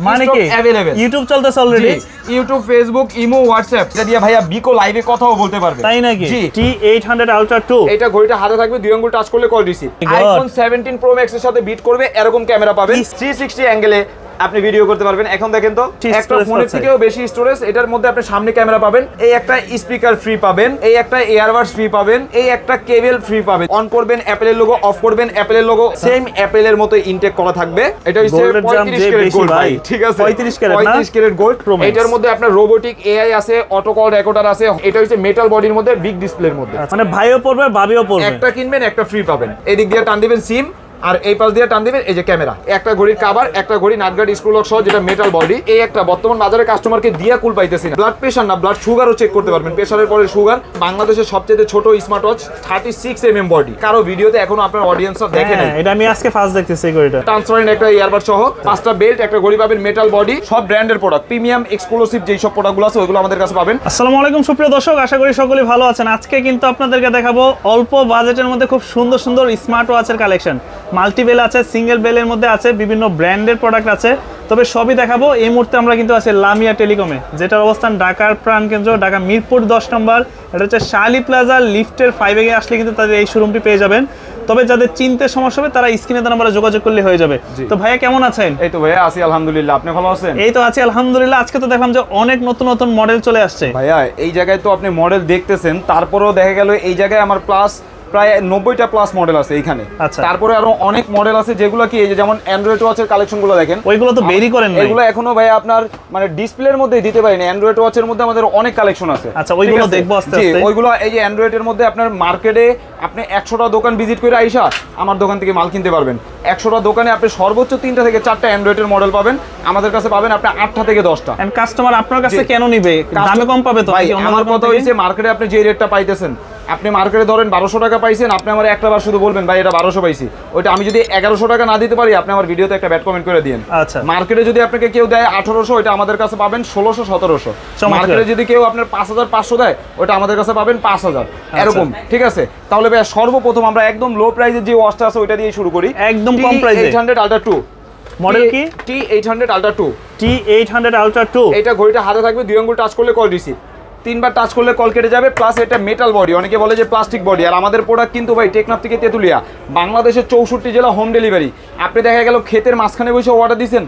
মানে কি available YouTube চলতেছে already YouTube Facebook imo WhatsApp এটা দিয়ে ভাইয়া বিকো লাইভে কথাও বলতে পারবে তাই নাকি জি T800 Ultra 2 এটা ঘড়িটা হাতে থাকবে দুই আঙ্গুল টাচ করলে call receive iPhone 17 pro max এর সাথে বিট করবে এরকম ক্যামেরা পাবেন 360 অ্যাঙ্গেলে আপনি ভিডিও করতে পারবেন এখন দেখেন তো একটা ফোনের থেকেও বেশি স্টোরেজ এটার মধ্যে আপনি সামনে ক্যামেরা পাবেন এই একটা স্পিকার ফ্রি পাবেন এই একটা ইয়ারবাডস ফ্রি পাবেন এই একটা কেবল ফ্রি পাবেন অন করবেন অ্যাপলের লোগো অফ করবেন অ্যাপলের লোগো সেম অ্যাপলের মতো ইনটেক করা থাকবে এটা হচ্ছে 35 ক্যারেট গোল্ড ভাই ঠিক আছে 35 ক্যারেট গোল্ড এটার মধ্যে আপনার রোবোটিক এআই আছে অটো কল রেকর্ডার আছে এটা হচ্ছে মেটাল বডির মধ্যে বিগ ডিসপ্লের মধ্যে মানে ভাইও পড়বে ভাবিও পড়বে একটা কিনবেন একটা ফ্রি পাবেন এদিক দিয়ে টান দিবেন সিম আর এই পাশ দিয়ে টান দিবেন এই যে ক্যামেরা একটা ঘড়ির কভার একটা ঘড়ি নাটগার্ড স্ক্রু লক সহ যেটা মেটাল বডি এই একটা বর্তমান বাজারে কাস্টমারকে দিয়া কুল পাইতেছি না ব্লাড প্রেশার না ব্লাড সুগারও চেক করতে পারবেন প্রেশারের পরে সুগার বাংলাদেশের সবচেয়ে ছোট স্মার্ট ওয়াচ 36 mm বডি কারো ভিডিওতে এখনো আপনার অডিয়েন্সরা দেখে নাই এটা আমি আজকে ফার্স্ট দেখতেছি এই ঘড়িটা ট্রান্সপারেন্ট একটা ইয়ারবাড সহ পাঁচটা বেল্ট একটা ঘড়ি পাবেন মেটাল বডি সব ব্র্যান্ডের প্রোডাক্ট প্রিমিয়াম এক্সক্লুসিভ যেই সব প্রোডাক্টগুলো আছে ওইগুলো আমাদের কাছে পাবেন আসসালামু আলাইকুম সুপ্রিয় দর্শক আশা করি সকলেই ভালো আছেন আজকে কিন্তু আপনাদেরকে দেখাবো অল্প বাজেটের মধ্যে খুব সুন্দর সুন্দর স্মার্ট ওয়াচের কালেকশন মাল্টিবেল আছে সিঙ্গেল বেলের মধ্যে আছে বিভিন্ন ব্র্যান্ডের প্রোডাক্ট আছে তবে সবই দেখাবো এই মুহূর্তে আমরা কিন্তু আছি লামিয়া টেলিকমে যেটার অবস্থান ঢাকার প্রাণকেন্দ্র ঢাকা মিরপুর 10 নম্বর এটা হচ্ছে শালি প্লাজা লিফটের 5 এ আসলে কিন্তু তাদের এই শোরুমটি পেয়ে যাবেন তবে যাদের চিনতে সমস্যা হবে তারা স্ক্রিনে নাম্বারে যোগাযোগ করলে হয়ে যাবে তো ভাইয়া কেমন আছেন এই তো ভাইয়া আছি আলহামদুলিল্লাহ আপনি ভালো আছেন এই তো আছি আলহামদুলিল্লাহ আজকে তো দেখলাম যে অনেক নতুন নতুন মডেল চলে আসছে ভাইয়া এই জায়গায় তো আপনি মডেল দেখতেছেন তারপরেও দেখা গেল এই জায়গায় আমার প্লাস প্রায় 90টা প্লাস মডেল আছে এইখানে তারপরে আরো অনেক মডেল আছে যেগুলো কি এই যে যেমন অ্যান্ড্রয়েড ওয়াচের কালেকশনগুলো দেখেন ওইগুলো তো বেরি করেন না এগুলো এখনো ভাই আপনার মানে ডিসপ্লের মধ্যেই দিতে পারিনি অ্যান্ড্রয়েড ওয়াচের মধ্যে আমাদের অনেক কালেকশন আছে আচ্ছা ওইগুলো দেখবো আস্তে আস্তে ওইগুলো এই যে অ্যান্ড্রয়েডের মধ্যে আপনার মার্কেটে আপনি 100টা দোকান ভিজিট করে আইসা আমার দোকান থেকে মাল কিনতে পারবেন 100টা দোকানে আপনি সর্বোচ্চ 3টা থেকে 4টা অ্যান্ড্রয়েডের মডেল পাবেন আমাদের কাছে পাবেন আপনি 8টা থেকে 10টা এন্ড কাস্টমার আপনার কাছে কেন নিবে দামে কম পাবে তো ভাই আমার কথা হইছে মার্কেটে আপনি যে রেটটা পাইতেছেন আপনি মার্কেটে ধরেন 1200 টাকা পাইছেন আপনি আমার একটা বার শুধু বলবেন ভাই এটা 1200 পাইছি ওইটা আমি যদি 1100 টাকা না দিতে পারি আপনি আমার ভিডিওতে একটা ব্যাড কমেন্ট করে দিন আচ্ছা মার্কেটে যদি আপনাকে কেউ দেয় 1800 ওইটা আমাদের কাছে পাবেন 1600 1700 মার্কেটে যদি কেউ আপনার 5500 দেয় ওইটা আমাদের কাছে পাবেন 5000 এরকম ঠিক আছে তাহলে ভাই সর্বপ্রথম আমরা একদম লো প্রাইসের যে ওয়াচটা আছে ওইটা দিয়ে শুরু করি একদম কম প্রাইসে T800 Ultra 2 মডেল কি T800 Ultra 2 T800 Ultra 2 এটা ঘড়িটা হাতে থাকবে দুই আঙ্গুল টাচ করলে কল রিসিভ তিনবার টাচ করলে কল কেটে যাবে প্লাস এটা মেটাল বডি অনেকে বলে যে প্লাস্টিক বডি আর আমাদের প্রোডাক্ট কিন্তু ভাই টেকনাফ থেকে তেতুলিয়া বাংলাদেশের 64 জেলা হোম ডেলিভারি আপনি দেখা গেল ক্ষেতের মাঝখানে বসে অর্ডার দিবেন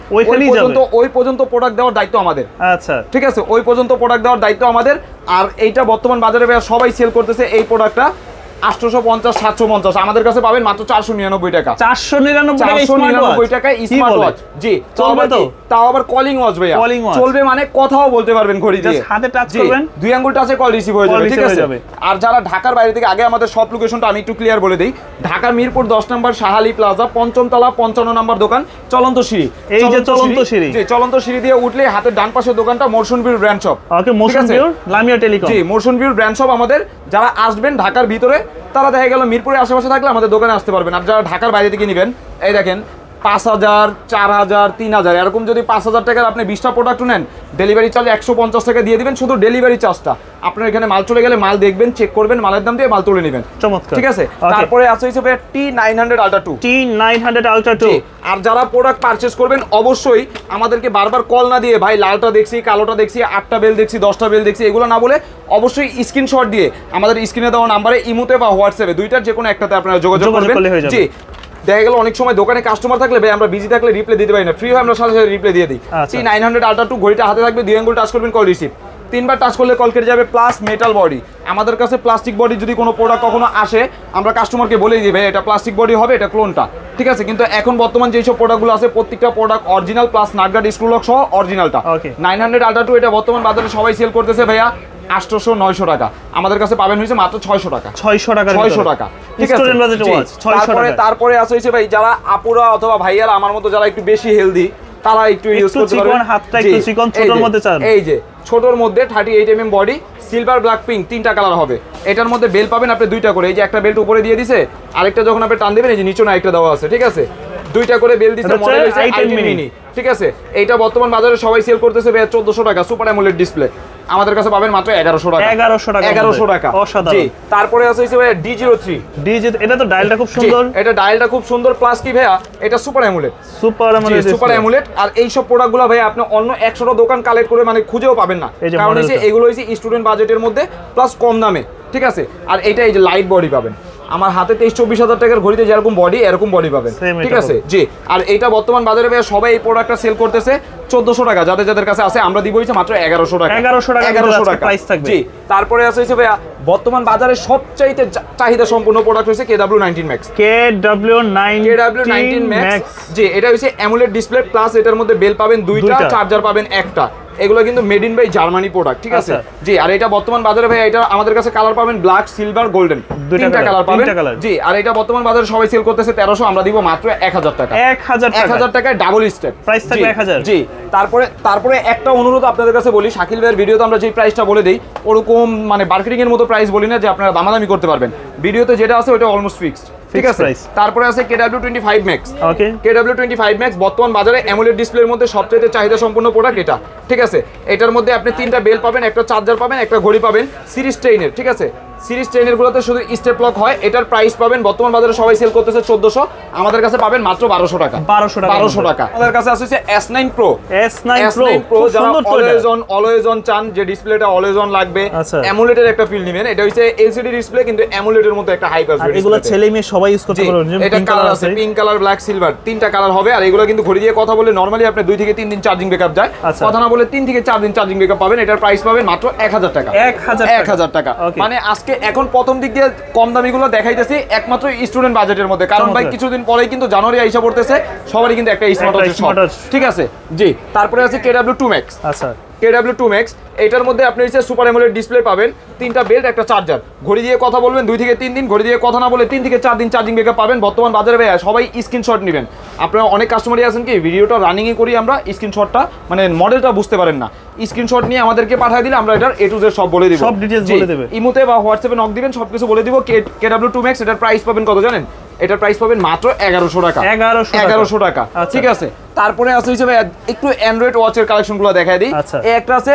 ওই পর্যন্ত প্রোডাক্ট দেওয়ার দায়িত্ব আমাদের আচ্ছা ঠিক আছে ওই পর্যন্ত প্রোডাক্ট দেওয়ার দায়িত্ব আমাদের আর এইটা বর্তমান বাজারে সবাই সেল করতেছে এই প্রোডাক্টটা 850 750 আমাদের কাছে পাবেন মাত্র 499 টাকা 499 টাকা স্মার্ট ওয়াচ জি চলবে তো তাও আবার কলিং ওয়াচ ভাইয়া চলবে মানে কথাও বলতে পারবেন ঘড়ি দিয়ে হাতে টাচ করবেন দুই আঙ্গুল টাচে কল রিসিভ হয়ে যাবে ঠিক আছে আর যারা ঢাকার বাইরে থেকে আগে আমাদের সব লোকেশনটা আমি একটু ক্লিয়ার বলে দেই ঢাকা মিরপুর 10 নম্বর শাহালি প্লাজা পঞ্চম তলা 55 নম্বর দোকান চলন্ত সিঁড়ি এই যে চলন্ত সিঁড়ি জি চলন্ত সিঁড়ি দিয়ে উঠলে হাতের ডান পাশের দোকানটা motion view brand shop okay motion view Lamia telecom জি মোশন ভিউ ব্র্যান্ড শপ আমাদের যারা আসবেন ঢাকার ভিতরে তারা দেখা গেল মিরপুরের আশেপাশে থাকলে আমাদের দোকানে আসতে পারবেন আর যারা ঢাকার বাইরে থেকে নেবেন এই দেখেন 5000 4000 3000 এরকম যদি 5000 টাকার আপনি 20টা প্রোডাক্ট নেন ডেলিভারি চার্জ 150 টাকা দিয়ে দিবেন শুধু ডেলিভারি চার্জটা আপনার এখানে মাল চলে গেলে মাল দেখবেন চেক করবেন মালের দাম দিয়ে মাল তুলে নেবেন চমৎকার ঠিক আছে তারপরে আছে হচ্ছে T900 Ultra 2 T900 Ultra 2 আর যারা প্রোডাক্ট পারচেজ করবেন অবশ্যই আমাদেরকে বারবার কল না দিয়ে ভাই লালটা দেখছি কালোটা দেখছি 8টা বেল দেখছি 10টা বেল দেখছি এগুলো না বলে অবশ্যই স্ক্রিনশট দিয়ে আমাদের স্ক্রিনে দেওয়া নাম্বারে ইমোতে বা হোয়াটসঅ্যাপে দুইটার যে কোনো একটাতে আপনারা যোগাযোগ করবেন জি দেখা গেল অনেক সময় দোকানে কাস্টমার থাকলে ভাই আমরা বিজি থাকলে রিপ্লাই দিতে পারি না ফ্রি হয় আমরা সাথে সাথে রিপ্লাই দিয়ে দিই T900 Ultra 2 ঘড়িটা হাতে থাকবে দুই আঙ্গুল টাচ করবেন কল রিসিভ তিনবার টাচ করলে কল কেটে যাবে প্লাস মেটাল বডি আমাদের কাছে প্লাস্টিক বডি যদি কোনো প্রোডাক্ট কখনো আসে আমরা কাস্টমারকে বলেই দিই ভাই এটা প্লাস্টিক বডি হবে এটা ক্লোনটা ঠিক আছে কিন্তু এখন বর্তমান যেই সব প্রোডাক্টগুলো আছে প্রত্যেকটা product original plus nut guard screw lock সহ অরিজিনালটা 900 Ultra 2 এটা বর্তমান বাজারে সবাই সেল করতেছে ভাইয়া 800 900 টাকা আমাদের কাছে পাবেন হইছে মাত্র 600 টাকা 600 টাকা ঠিক আছে তারপরে আছে হইছে ভাই যারা আপুরা অথবা ভাইয়ারা আমার মতো যারা একটু বেশি হেলদি তারা একটু ইউজ করতে পারবেন হাতটা একটু চিকন ছোটর মধ্যে চান এই যে ছোটর মধ্যে 38 mm body silver black pink তিনটা কালার হবে এটার মধ্যে বেল পাবেন আপনি দুইটা করে এই যে একটা বেল্ট উপরে দিয়ে দিয়েছে আরেকটা যখন আপনি টান দিবেন এই যে নিচে না একটা দেওয়া আছে ঠিক আছে দুইটা করে বেল দিয়েছে মডেল হইছে i10 মিনি ঠিক আছে এইটা বর্তমান বাজারে সবাই সেল করতেছে 1400 টাকা সুপার অ্যামোলেড ডিসপ্লে আমাদের কাছে পাবেন মাত্র 1100 টাকা। 1100 টাকা জি। তারপরে আছে হচ্ছে ভাই D03 এটা তো ডায়ালটা খুব সুন্দর, এটা ডায়ালটা খুব সুন্দর প্লাস কি ভাইয়া এটা সুপার অ্যামোলেড। আর এই সব প্রোডাক্টগুলো ভাই আপনি অন্য 100টা দোকান কালেক্ট করে মানে খুঁজেও পাবেন না, কারণ হচ্ছে এগুলো হচ্ছে স্টুডেন্ট বাজেটের মধ্যে প্লাস কম দামে, ঠিক আছে। আর এটা এই যে লাইট বডি পাবেন, আমার হাতে 23-24 হাজার টাকার ঘড়িতে যেরকম বডি এরকম বডি পাবেন, ঠিক আছে জি। আর এটা বর্তমান বাজারে ভাই সবাই এই প্রোডাক্টটা সেল করতেছে 1400 টাকা, যাদের কাছে আছে আমরা দিব হচ্ছে মাত্র 1100 টাকা। 1100 টাকা প্রাইস থাকবে জি। তারপরে আছে হচ্ছে ভাইয়া বর্তমান বাজারে সবচাইতে চাহিদা সম্পূর্ণ প্রোডাক্ট হচ্ছে KW19 Max। KW19 Max জি, এটা হচ্ছে অ্যামোলেড ডিসপ্লে প্লাস এটার মধ্যে বেল পাবেন দুইটা, চার্জার পাবেন একটা। এগুলো কিন্তু made in by Germany product, ঠিক আছে জি। আর এটা বর্তমান বাজারে ভাই এটা আমাদের কাছে কালার পাবেন ব্ল্যাক, সিলভার, গোল্ডেন, তিনটা কালার পাবেন জি। আর এটা বর্তমান বাজারে সবাই সেল করতেছে 1300, আমরা দিব মাত্র 1000 টাকা। 1000 টাকায় ডাবল স্টেপ প্রাইস থাকবে 1000 জি। তারপরে একটা অনুরোধ আপনাদের কাছে বলি, শাকিল ভাইয়ের ভিডিওতে আমরা যে প্রাইসটা বলে দেই ওরকম মানে মার্কেটিং এর মতো প্রাইস বলি না যে আপনারা দামাদামি করতে পারবেন, ভিডিওতে যেটা আছে ওটা অলমোস্ট ফিক্সড, ঠিক আছে। তারপরে আছে KW25 Max। ওকে, KW25 Max বর্তমান বাজারে অ্যামোলেড ডিসপ্লের মধ্যে সবচেয়ে চাহিদা সম্পন্ন প্রোডাক্ট এটা, ঠিক আছে। এটার মধ্যে আপনি তিনটা বেল পাবেন, একটা চার্জার পাবেন, একটা ঘড়ি পাবেন, সিরিজ 10 এর, ঠিক আছে। সিরিজ 10 এর গুলোতে শুধু স্টেপ লক হয়। এটার প্রাইস পাবেন বর্তমান বাজারে সবাই সেল করতেছে 1400, আমাদের কাছে পাবেন মাত্র 1200 টাকা। 1200 টাকা। আমাদের কাছে আছে S9 Pro। S9 Pro যারা অলওয়েজ অন চান, যে ডিসপ্লেটা অলওয়েজ অন লাগবে, অ্যামোলেডের একটা ফিল নেবেন। এটা হচ্ছে এলসিডি ডিসপ্লে কিন্তু অ্যামোলেডের মধ্যে একটা হাই পাস ডিসপ্লে। এগুলো ছেলে মেয়ে সবাই ইউজ করতে পারবে। এটা কালার আছে পিঙ্ক কালার, ব্ল্যাক, সিলভার, তিনটা কালার হবে। আর এগুলো কিন্তু ঘড়ি দিয়ে কথা বলে নরমালি আপনি 2 থেকে 3 দিন চার্জিং ব্যাকআপ যায়, কথা না বলে 3 থেকে 4 দিন চার্জিং ব্যাকআপ পাবেন। এটার প্রাইস পাবেন মাত্র 1000 টাকা। 1000 টাকা। মানে আজকে এখন প্রথম দিক দিয়ে কম দামিগুলো দেখাইতেছি একমাত্র স্টুডেন্ট বাজেটের মধ্যে, কারণ ভাই কিছুদিন পরেই কিন্তু জানুয়ারি আইসা পড়তেছে, সবারই কিন্তু একটা স্মার্ট ওয়াচ, ঠিক আছে জি। তারপরে আছে KW2 Max। আচ্ছা, KW2 Max এটার মধ্যে আপনি হচ্ছে সুপার অ্যামোলেড ডিসপ্লে পাবেন, তিনটা বেল্ট, একটা চার্জার। ঘড়ি দিয়ে কথা বলবেন 2 থেকে 3 দিন, ঘড়ি দিয়ে কথা না বলে 3 থেকে 4 দিন চার্জিং ব্যাকআপ পাবেন। বর্তমান বাজারে ভাই সবাই স্ক্রিনশট নেবেন। আপনারা অনেক কাস্টমারই আছেন কি ভিডিওটা রানিংই করি আমরা, স্ক্রিনশটটা মানে মডেলটা বুঝতে পারেন না, স্ক্রিনশট নিয়ে আমাদেরকে পাঠিয়ে দিলে আমরা এটার A to Z সব বলে দিব, সব ডিটেইলস বলে দেবে। ইমোতে বা হোয়াটসঅ্যাপে নক দিবেন, সবকিছু বলে দিব। KW2 Max এটার প্রাইস পাবেন কত জানেন? এটার প্রাইস পাবেন মাত্র 1100 টাকা। 1100 টাকা, ঠিক আছে। তারপরে আছে হিসেবে একটু অ্যান্ড্রয়েড ওয়াচের কালেকশনগুলো দেখাই দিই। এই একটা আছে,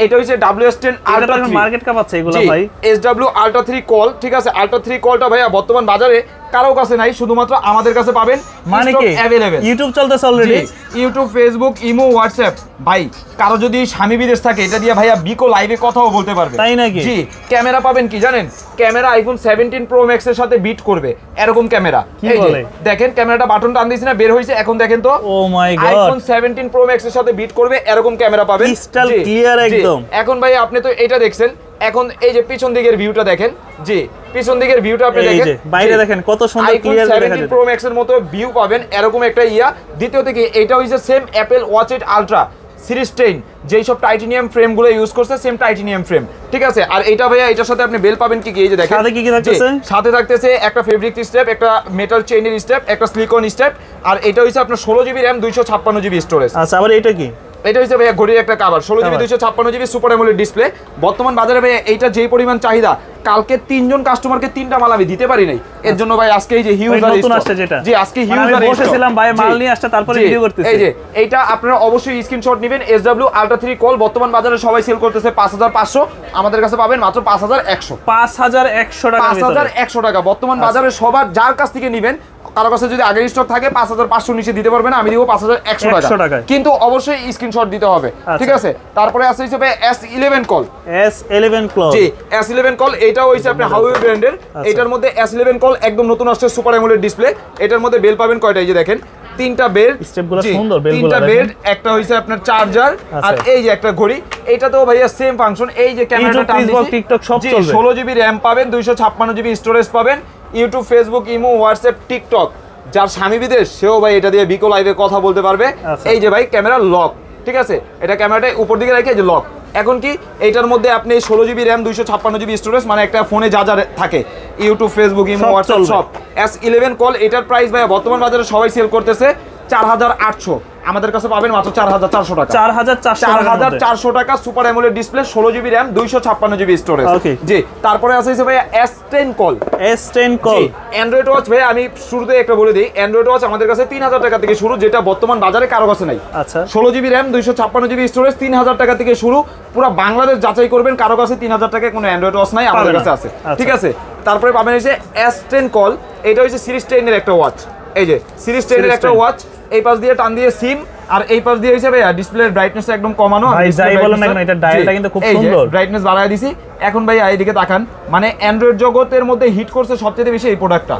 এটা হচ্ছে WS10 Ultra 3 মার্কেট কাপ আছে এগুলো ভাই, SW Ultra 3 কল, ঠিক আছে। Ultra 3 কলটা ভাইয়া বর্তমান বাজারে কারো কাছে নাই, শুধুমাত্র আমাদের কাছে পাবেন। মানে কি अवेलेबल ইউটিউব চলতেছে already, YouTube, Facebook, imo, WhatsApp. ভাই কারো যদি স্বামী বিদেশ থাকে এটা দিয়ে ভাইয়া বিকো লাইভে কথাও বলতে পারবে, তাই নাকি জি। ক্যামেরা পাবেন কি জানেন? ক্যামেরা আইফোন 17 Pro Max এর সাথে বিট করবে এরকম ক্যামেরা। এই যে দেখেন ক্যামেরাটা বাটন টান দিছি না, বের হইছে, এখন দেখেন তো, ও মাই গড, আইফোন 17 Pro Max এর সাথে বিট করবে এরকম ক্যামেরা পাবেন, ক্রিস্টাল ক্লিয়ার একদম। এখন ভাই আপনি তো এটা দেখছেন, এখন এই যে পিছন দিকের ভিউটা দেখেন জি, পিছন দিকের ভিউটা আপনি দেখেন, বাইরে দেখেন কত সুন্দর ক্লিয়ার দেখা যাচ্ছে। 17 Pro Max এর মতো ভিউ পাবেন এরকম একটা ইয়া। দ্বিতীয় থেকে এটা হইছে same Apple watch 8 ultra series 10, যেই সব টাইটানিয়াম ফ্রেমগুলো ইউজ করছে সেম টাইটানিয়াম ফ্রেম, ঠিক আছে। আর এটা ভাইয়া এটার সাথে আপনি বেল পাবেন কি এই যে দেখেন, সাথে কি থাকতেছে? সাথে থাকতেছে একটা ফেব্রিক স্টেপ, একটা মেটাল চেইনের স্টেপ, একটা সিলিকন স্টেপ। আর এটা হইছে আপনার 16GB RAM 256GB স্টোরেজ। আচ্ছা, আবার এটা কি? এটা হচ্ছে ভাইয়া ঘড়ির একটা cover, 16GB 256GB super AMOLED display. বর্তমান বাজারে ভাইয়া এইটা যেই পরিমাণ চাহিদা, কালকে 3 জন কাস্টমারকে 3টা মাল আমি দিতে পারি নাই, এর জন্য ভাই আজকে এই যে হিউজ নতুন আসছে যেটা জি, আজকে হিউজ আমি বসেছিলাম ভাই মাল নিয়ে আসছে, তারপরে ভিডিও করতেছি। এই যে এইটা আপনারা অবশ্যই স্ক্রিনশট নেবেন। SW Ultra 3 কল বর্তমান বাজারে সবাই সেল করতেছে 5500, আমাদের কাছে পাবেন মাত্র 5100। 5100 টাকা, 5100 টাকা বর্তমান বাজারে সবার যার কাছ থেকে নেবেন। কারো কাছে যদি আগের স্টক থাকে 5500 নিচে দিতে পারবেন, আমি দিব 5100 টাকা, কিন্তু অবশ্যই স্ক্রিনশট দিতে হবে, ঠিক আছে। তারপরে আছে হিসেবে S11 কল, S11 কল জি, S11 কল এটাও হইছে আপনি হাউই ব্র্যান্ডের। এটার মধ্যে S11 কল একদম নতুন আসছে সুপার অ্যামোলেড ডিসপ্লে। এটার মধ্যে বেল পাবেন কয়টা? এই যে দেখেন তিনটা বেল্ট, স্টেপগুলো সুন্দর, তিনটা বেল্ট, একটা হইছে আপনার চার্জার, আর এই যে একটা ঘড়ি। এইটাতেও ভাইয়া সেম ফাংশন, এই যে ক্যামেরাটা টান দিছি, টিকটক সব চলবে। 16GB RAM পাবেন, 256GB স্টোরেজ পাবেন, YouTube, Facebook, imo, WhatsApp, TikTok. যার স্বামী বিদেশ সেও ভাই এটা দিয়ে বিকো লাইভে কথা বলতে পারবে। এই যে ভাই ক্যামেরা লক, ঠিক আছে, এটা ক্যামেরাটা উপর দিকে রেখে যে লক। এখন কি এইটার মধ্যে আপনি 16GB RAM 256GB স্টোরেজ, মানে একটা ফোনে যা যা থাকে ইউটিউব, ফেসবুক, ইমো, হোয়াটসঅ্যাপ সব। S11 কল এটার প্রাইস ভাই বর্তমান বাজারে সবাই সেল করতেছে 4800, আমাদের কাছে পাবেন মাত্র 4400 টাকা। 4400 টাকা super AMOLED display, 16 GB RAM, 256 GB storage. জি, তারপরে আছে ভাই S10 call. S10 call Android watch ভাই আমি শুরুতে একটা বলে দিই, অ্যান্ড্রয়েড ওয়াচ আমাদের কাছে 3000 টাকা থেকে শুরু, যেটা বর্তমান বাজারে কারো কাছে নাই। আচ্ছা, 16 জিবি র‍্যাম, 256 জিবি স্টোরেজ, 3000 টাকা থেকে শুরু। পুরো বাংলাদেশ যাচাই করবেন, কারো কাছে 3000 টাকায় কোনো অ্যান্ড্রয়েড ওয়াচ নাই, আমাদের কাছে আছে। ঠিক আছে, তারপরে পাবেন হচ্ছে S10 কল। এটা হচ্ছে সিরিজ 10 এর একটা ওয়াচ। এই যে সিরিজ 10 এর একটা ওয়াচ, এই পাশ দিয়ে টান দিয়ে সিম, আর এই পাশ দিয়ে হিসেবে ডিসপ্লের ব্রাইটনেস একদম কমানো। ভাই যাই বলেন না কেন, এটা ডায়ালটা কিন্তু খুব সুন্দর, ব্রাইটনেস বাড়ায় দিছি। এখন ভাই এইদিকে তাকান, মানে অ্যান্ড্রয়েড জগতের মধ্যে হিট করছে সবচেয়ে বেশি এই প্রোডাক্টটা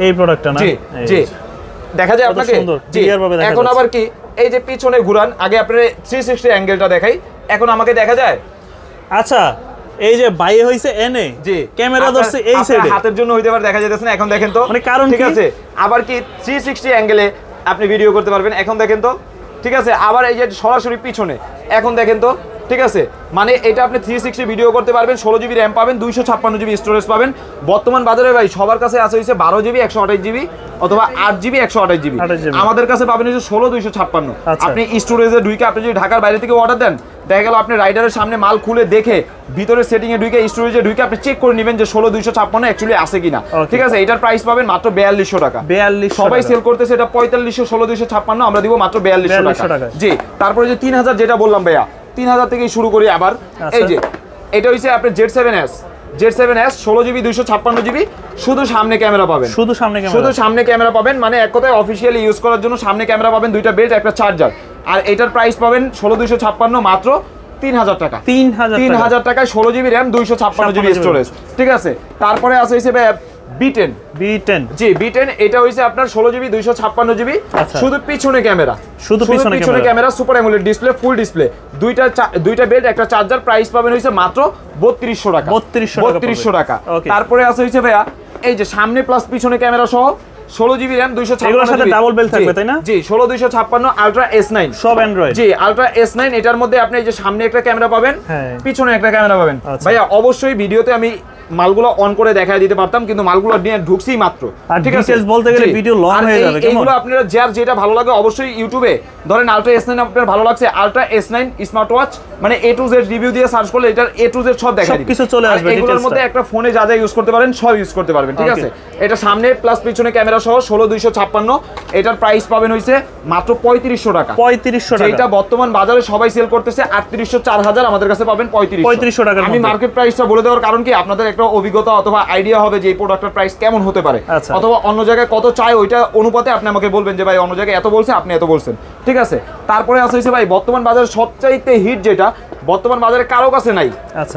না? জি জি, দেখা যায় আপনাকে। জি, এখন আবার কি এই যে পিছনে ঘুরান, আগে আপনার 360 অ্যাঙ্গেলটা দেখাই, এখন আমাকে দেখা যায়। আচ্ছা, এই যে বাইরে হইছে এনে, জি ক্যামেরা ধরছে এই সাইডে, হাতের জন্য হইতে পারে দেখা যাচ্ছে না। এখন দেখেন তো, মানে কারণ ঠিক আছে, আবার কি 360 অ্যাঙ্গেলে আপনি ভিডিও করতে পারবেন। এখন দেখেন তো, ঠিক আছে, আবার এই যে সরাসরি পিছনে, এখন দেখেন তো, ঠিক আছে, মানে এটা আপনি 360 ভিডিও করতে পারবেন। 16 জিবি র‍্যাম পাবেন, 256 জিবি স্টোরেজ পাবেন। বর্তমান বাজারে ভাই সবার কাছে আছে হইছে 12 জিবি 128 জিবি অথবা 8 জিবি 128 জিবি। আমাদের কাছে পাবেন হচ্ছে 16 256। আপনি স্টোরেজে ঢুকে আপনি যদি ঢাকার বাইরে থেকে অর্ডার দেন, দেখা গেল আপনি রাইডারের সামনে মাল খুলে দেখে ভিতরে সেটিং এ ঢুকে স্টোরেজে ঢুকে আপনি চেক করে নেবেন যে 16 256 অ্যাকচুয়ালি আছে কিনা। ঠিক আছে, এটার প্রাইস পাবেন মাত্র 4200 টাকা। 4200, সবাই সেল করতেছে এটা 4500, 16 256, আমরা দিব মাত্র 4200 টাকা। জি, তারপরে যে 3000 যেটা বললাম ভাইয়া, 3000 থেকে শুরু করি আবার। এই যে এটা হইছে আপনার Z7S, 16 জিবি 256 জিবি, শুধু সামনে ক্যামেরা পাবেন, শুধু সামনে ক্যামেরা পাবেন, মানে এক কথায় অফিশিয়ালি ইউজ করার জন্য সামনে ক্যামেরা পাবেন, দুইটা বেল্ট, একটা চার্জার। আর এটার প্রাইস পাবেন 16 256 মাত্র 3000 টাকা। 3000 টাকায় 16 জিবি র‍্যাম, 256 জিবি স্টোরেজ। ঠিক আছে, তারপরে আছে হইছে B10। জি, B10 এটা হইছে আপনার 16 জিবি 256 জিবি, শুধু পিছনে ক্যামেরা, শুধু পিছনে camera, super AMOLED display, full display, দুইটা বেল্ট, একটা চার্জার। প্রাইস পাবেন হইছে মাত্র 3200 টাকা। 3200 টাকা। তারপরে আছে হইছে ভাইয়া এই যে সামনে প্লাস পিছনে ক্যামেরা সহ 16 জিবি র‍্যাম, 256 সাথে ডাবল বেল থাকবে, তাই না? জি, 16 256 আলট্রা S9 সব অ্যান্ড্রয়েড। জি, আলট্রা S9, এটার মধ্যে আপনি এই যে সামনে একটা ক্যামেরা পাবেন, পিছনে একটা ক্যামেরা পাবেন। ভাইয়া অবশ্যই ভিডিওতে আমি মালগুলো অন করে দেখায় দিতে পারতাম, কিন্তু মালগুলো নিয়ে ঢুকছি মাত্র। ঠিক আছে, ডিটেইলস বলতে গেলে ভিডিও লং হয়ে যাবে। এইগুলো আপনারা যার যেটা ভালো লাগে অবশ্যই ইউটিউবে ধরেন আলট্রা S9 আপনার ভালো লাগছে, আলট্রা S9 স্মার্ট ওয়াচ, মানে A to Z রিভিউ দিয়ে সার্চ করলে এটার A to Z সব দেখায় দিবে, কিছু চলে আসবে। এগুলোর মধ্যে একটা ফোনে যা যা ইউজ করতে পারেন সব ইউজ করতে পারবেন। ঠিক আছে, এটা সামনে প্লাস পিছনে ক্যামেরা সহ 16 256। এটার প্রাইস পাবেন হইছে মাত্র 3500 টাকা। 3500 টাকা, এটা বর্তমান বাজারে সবাই সেল করতেছে 3800 4000, আমাদের কাছে পাবেন 3500 টাকা। আমি মার্কেট প্রাইসটা বলে দেওয়ার কারণ কি, আপনাদের একটা অভিজ্ঞতা অথবা আইডিয়া হবে যে এই প্রোডাক্টের প্রাইস কেমন হতে পারে, অথবা অন্য জায়গায় কত চাই ওইটা অনুপাতে আপনি আমাকে বলবেন যে ভাই অন্য জায়গায় এত বলছে, আপনি এত বলছেন। ঠিক আছে, তারপরে আছে হইছে ভাই বর্তমান বাজারে সবচাইতে হিট যেটা বর্তমান বাজারে কারো কাছে নাই,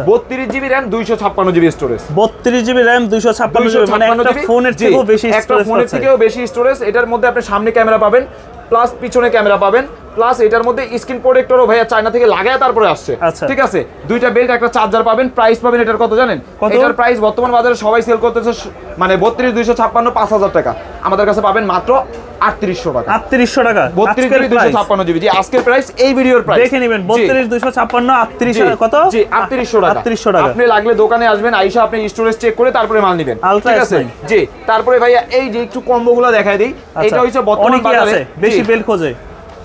32 GB RAM, 256 GB storage. 32 GB RAM, 256 GB, মানে একটা ফোনের থেকেও বেশি স্টোরেজ, একটা ফোনের থেকেও বেশি স্টোরেজ। এটার মধ্যে আপনি সামনে ক্যামেরা পাবেন, প্লাস পিছনে ক্যামেরা পাবেন, প্লাস এটার মধ্যে স্ক্রিন প্রোটেক্টরও ভাইয়া চায়না থেকে লাগায় তারপরে আসছে। ঠিক আছে, দুইটা বেল্ট, একটা চার্জার পাবেন। প্রাইস পাবেন এটার কত জানেন? এটার প্রাইস বর্তমান বাজারে সবাই সেল করতেছে মানে 32 256 5000 টাকা, আমাদের কাছে পাবেন মাত্র 3800 টাকা। 3800 টাকা, 32 256 জিবি। জি, আজকের প্রাইস, এই ভিডিওর প্রাইস দেখে নেবেন, 32 256 38 কত? জি, 3800 টাকা। 3800 টাকা। আপনি লাগলে দোকানে আসবেন, আইসা আপনি স্টোরেজ চেক করে তারপরে মাল নেবেন। ঠিক আছে, জি। তারপরে ভাইয়া এই যে একটু কম্বোগুলো দেখায় দেই, এটা হইছে বর্তমান বাজারে বেশি বেল্ট খোঁজে